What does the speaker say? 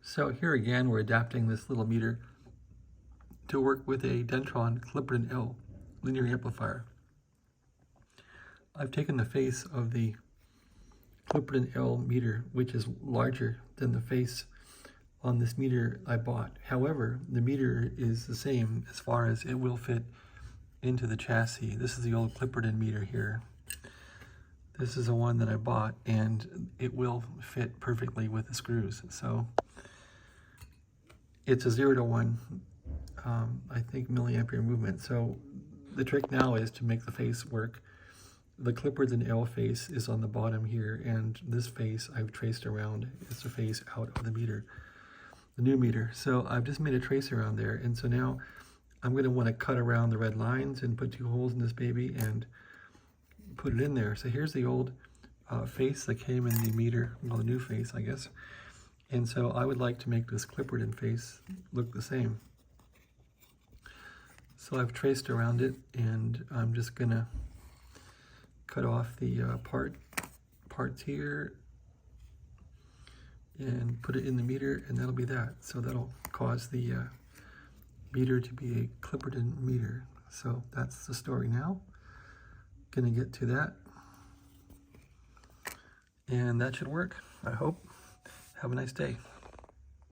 So here again, we're adapting this little meter to work with a Dentron Clipperton L linear amplifier. I've taken the face of the Clipperton L meter, which is larger than the face on this meter I bought. However, the meter is the same as far as it will fit into the chassis. This is the old Clipperton meter here. This is the one that I bought, and it will fit perfectly with the screws. So it's a 0 to 1, I think, milliampere movement. So the trick now is to make the face work. The Clipperton L face is on the bottom here, and this face I've traced around is the face out of the meter, the new meter. So I've just made a trace around there, and so now I'm going to want to cut around the red lines and put 2 holes in this baby and put it in there. So here's the old face that came in the meter, well, the new face, I guess. And so I would like to make this Clipperton face look the same. So I've traced around it, and I'm just gonna cut off the parts here and put it in the meter, and that'll be that. So that'll cause the meter to be a Clipperton meter. So that's the story now. Gonna get to that, and that should work, I hope. Have a nice day.